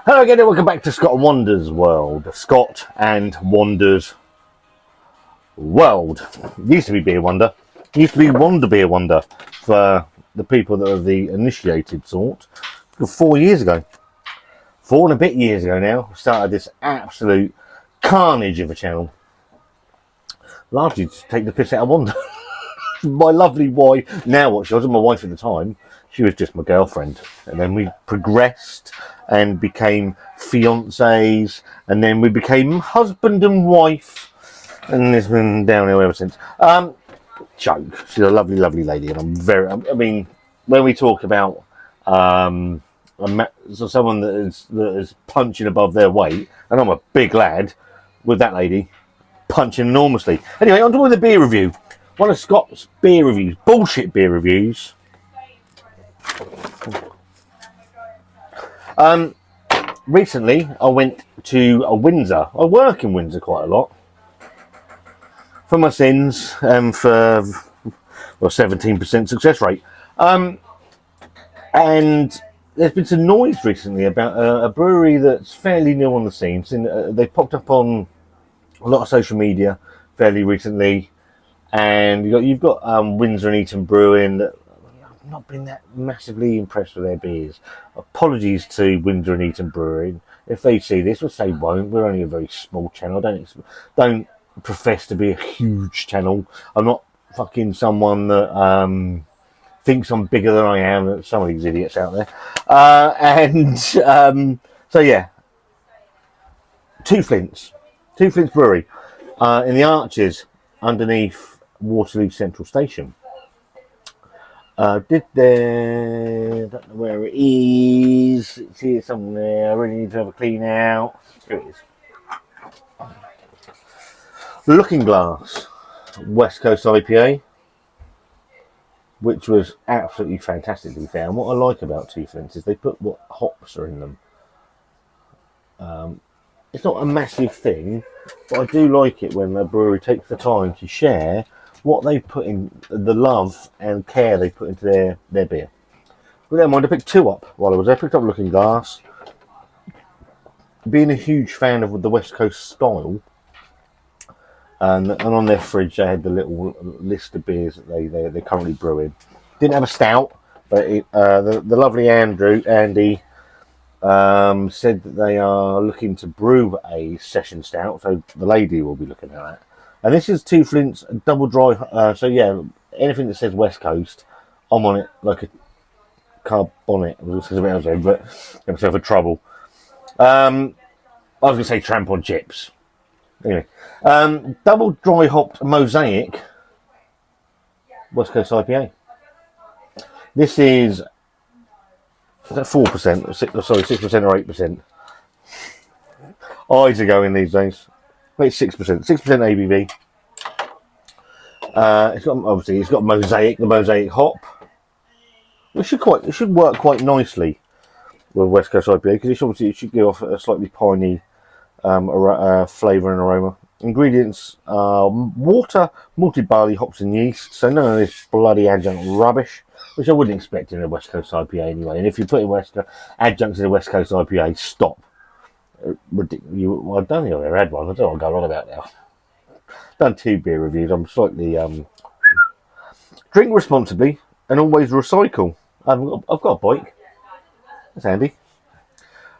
Hello again and welcome back to Scott and Wanda's world. Scott and Wanda's world. Used to be Beer Wonder. Used to be Wanda Beer Wonder for the people that are the initiated sort. 4 years ago. 4 and a bit years ago now, we started this absolute carnage of a channel. Largely to take the piss out of Wanda. My lovely wife, now what she wasn't my wife at the time, she was just my girlfriend. And then we progressed and became fiancés, and then we became husband and wife, and it's been downhill ever since. Joke. She's a lovely, lovely lady, and I mean, when we talk about someone that is punching above their weight, and I'm a big lad, with that lady punching enormously. Anyway, on to the beer review. One of Scott's beer reviews, bullshit beer reviews. Recently, I went to Windsor. I work in Windsor quite a lot. For my sins, for 17% success rate. And there's been some noise recently about a brewery that's fairly new on the scene. They popped up on a lot of social media fairly recently. And you've got Windsor and Eton Brewing that I've not been that massively impressed with their beers. Apologies to Windsor and Eton Brewing. If they see this, which they won't, we're only a very small channel. Don't profess to be a huge channel. I'm not fucking someone that thinks I'm bigger than I am. Some of these idiots out there. So yeah, Two Flints Brewery in the Arches underneath Waterloo Central Station. Don't know where it is. It's here somewhere. I really need to have a clean out. Here it is. Looking Glass West Coast IPA, which was absolutely fantastic to be fair. And what I like about Two Flints is they put what hops are in them. It's not a massive thing, but I do like it when a brewery takes the time to share what they put in, the love and care they put into their beer. With that in mind, I picked two up while I was there. I picked up Looking Glass. Being a huge fan of the West Coast style, and on their fridge they had the little list of beers that they're currently brewing. Didn't have a stout, but the lovely Andy said that they are looking to brew a session stout, so the lady will be looking at that. And this is Two Flints double dry. So yeah, anything that says West Coast, I'm on it like a car bonnet. I was going to say, but get myself in trouble. I was going to say tramp on chips. Anyway, double dry hopped Mosaic West Coast IPA. This is that 4%? Sorry, 6% or 8%. Eyes are going these days. It's 6%. 6% ABV. It's got Mosaic, the Mosaic hop. It should work quite nicely with West Coast IPA because it should give off a slightly piney flavour and aroma. Ingredients are water, malted barley, hops and yeast. So none of this bloody adjunct rubbish, which I wouldn't expect in a West Coast IPA anyway. And if you put in adjuncts in a West Coast IPA, stop. I don't think I've ever had one. I don't know what I'm going on about now. Done 2 beer reviews. I'm slightly drink responsibly and always recycle. I've got a bike. That's handy.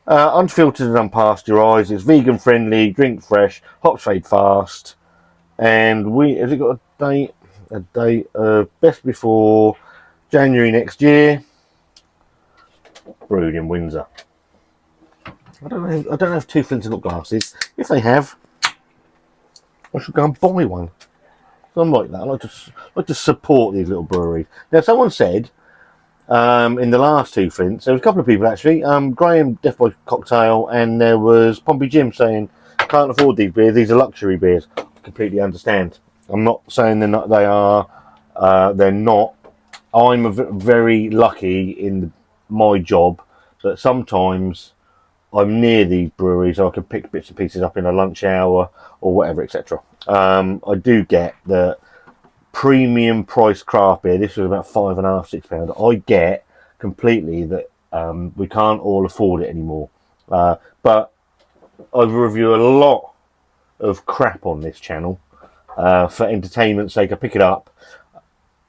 Unfiltered and unpasteurised. It's vegan friendly. Drink fresh. Hops fade fast. And has it got a date? A date best before January next year. Brewed in Windsor. I don't know if Two Flints have got glasses. If they have, I should go and buy one. So I'm like that. I like to support these little breweries. Now, someone said in the last Two Flints, there was a couple of people actually. Graham, Death by Cocktail, and there was Pompey Jim saying, "Can't afford these beers. These are luxury beers." I completely understand. I'm not saying they're not. They are. They're not. I'm very lucky in my job that sometimes I'm near these breweries, so I can pick bits and pieces up in a lunch hour or whatever, etc. I do get the premium price craft beer. This was about £5.5, £6. I get completely that we can't all afford it anymore. But I review a lot of crap on this channel for entertainment's sake. I pick it up.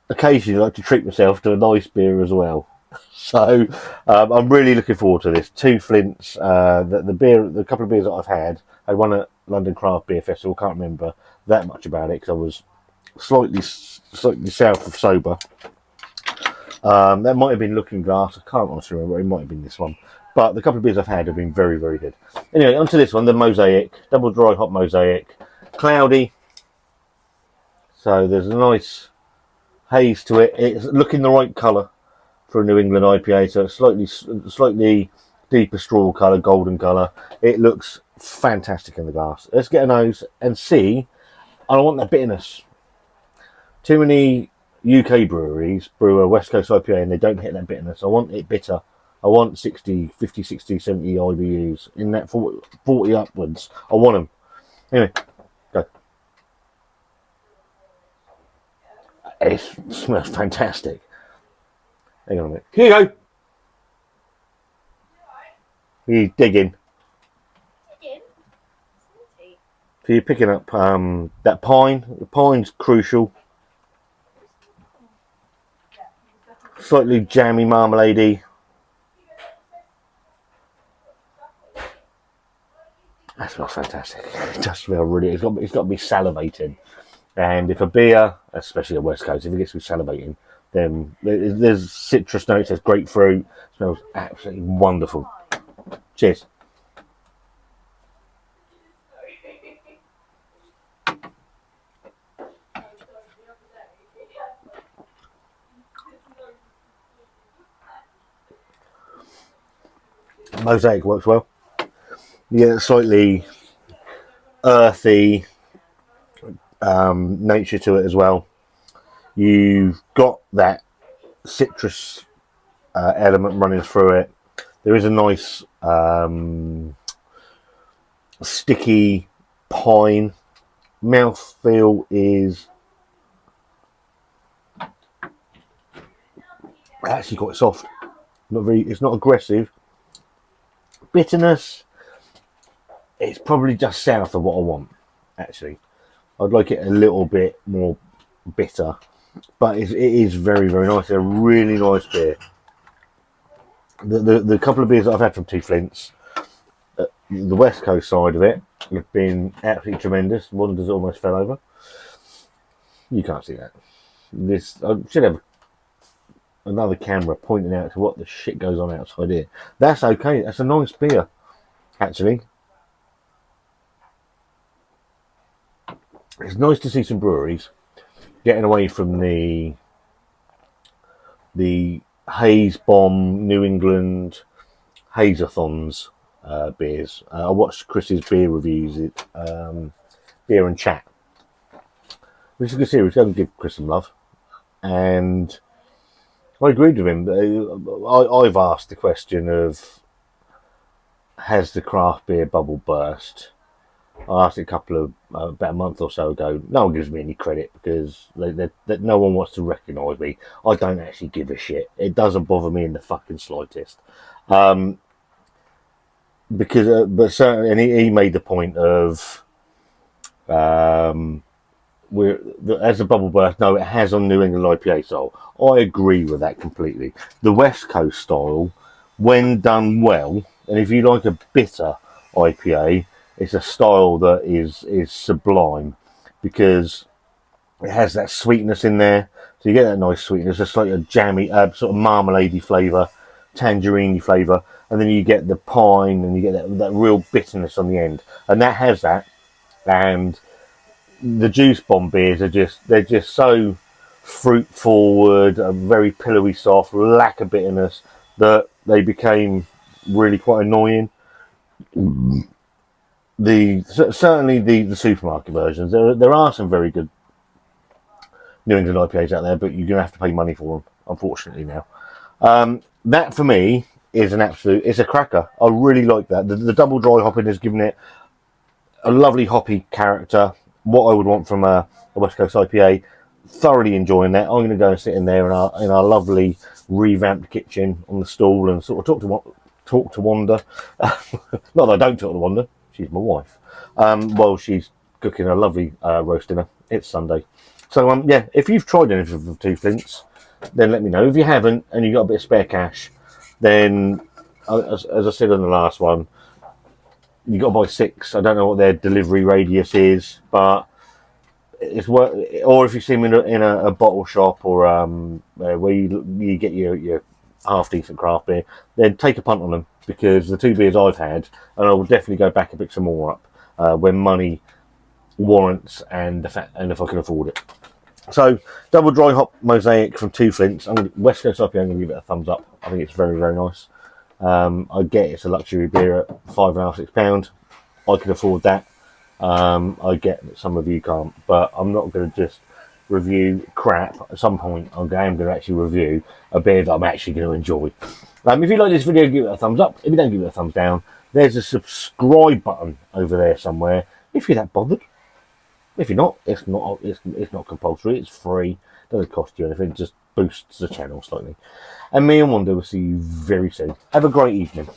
Occasionally, I like to treat myself to a nice beer as well. So I'm really looking forward to this. 2 Flints. The couple of beers that I've had. I won at London Craft Beer Festival. Can't remember that much about it because I was slightly south of sober. That might have been Looking Glass. I can't honestly remember. It might have been this one. But the couple of beers I've had have been very, very good. Anyway, onto this one, the Mosaic. Double dry hop Mosaic. Cloudy. So there's a nice haze to it. It's looking the right colour for a New England IPA. So it's slightly deeper straw colour, golden colour. It looks fantastic in the glass. Let's get a nose and see. I don't want that bitterness. Too many UK breweries brew a West Coast IPA and they don't hit that bitterness. I want it bitter. I want 60, 50, 60, 70 IBUs in that 40 upwards. I want them. Anyway, go. It smells fantastic. Hang on a minute. Here you go. You digging. So you're picking up that pine. The pine's crucial. Slightly jammy, marmalade-y. That smells fantastic. It does smell really. It's got to be salivating. And if a beer, especially a West Coast, if it gets to be salivating, then there's citrus notes. There's grapefruit. It smells absolutely wonderful. Cheers. Mosaic works well. You get a slightly earthy nature to it as well. You've got that citrus element running through it. There is a nice sticky pine. Mouthfeel is actually quite soft. It's not aggressive. Bitterness, it's probably just south of what I want, actually. I'd like it a little bit more bitter, but it is very, very nice. It's a really nice beer. The couple of beers that I've had from 2 Flints, the West Coast side of it, have been absolutely tremendous. One does almost fell over. You can't see that. I should have another camera pointing out to what the shit goes on outside here. That's okay. That's a nice beer, actually. It's nice to see some breweries getting away from the Haze Bomb New England Haze-a-thons beers. I watched Chris's beer reviews, Beer and Chat, which is a good series. Go and give Chris some love. And I agreed with him. I've asked the question of, has the craft beer bubble burst? I asked it about a month or so ago. No one gives me any credit because no one wants to recognise me. I don't actually give a shit. It doesn't bother me in the fucking slightest. But certainly, and he made the point of, as a bubble burst, no, it has on New England IPA style. I agree with that completely. The West Coast style, when done well, and if you like a bitter IPA, it's a style that is sublime because it has that sweetness in there. So you get that nice sweetness, just like a jammy, sort of marmalade-y flavour, tangerine-y flavour, and then you get the pine and you get that real bitterness on the end. And that has that. And the Juice Bomb beers they're just so fruit forward, very pillowy soft, lack of bitterness, that they became really quite annoying. Certainly the supermarket versions, there are some very good New England IPAs out there, but you're gonna have to pay money for them, unfortunately now. That for me is it's a cracker. I really like that. The double dry hopping has given it a lovely hoppy character. What I would want from a West Coast IPA. Thoroughly enjoying that. I'm going to go and sit in there in our lovely revamped kitchen on the stool and sort of talk talk to Wanda. Not that I don't talk to Wanda. She's my wife. While she's cooking a lovely roast dinner. It's Sunday. So, yeah, if you've tried anything from Two Flints, then let me know. If you haven't and you've got a bit of spare cash, then, as I said on the last one, you got to buy 6. I don't know what their delivery radius is, but it's worth. Or if you see them in a bottle shop or where you get your half decent craft beer, then take a punt on them, because the 2 beers I've had, and I will definitely go back and pick some more up when money warrants and if I can afford it. So, double dry hop mosaic from Two Flints. West Coast IPA, I'm going to give it a thumbs up. I think it's very, very nice. I get it's a luxury beer at £5.5, £6. I can afford that. I get that some of you can't, but I'm not going to just review crap. At some point, I'm going to actually review a beer that I'm actually going to enjoy. If you like this video, give it a thumbs up. If you don't, give it a thumbs down. There's a subscribe button over there somewhere, if you're that bothered. If you're not, it's not compulsory. It's free. Doesn't cost you anything. It just boosts the channel slightly. And me and Wanda will see you very soon. Have a great evening.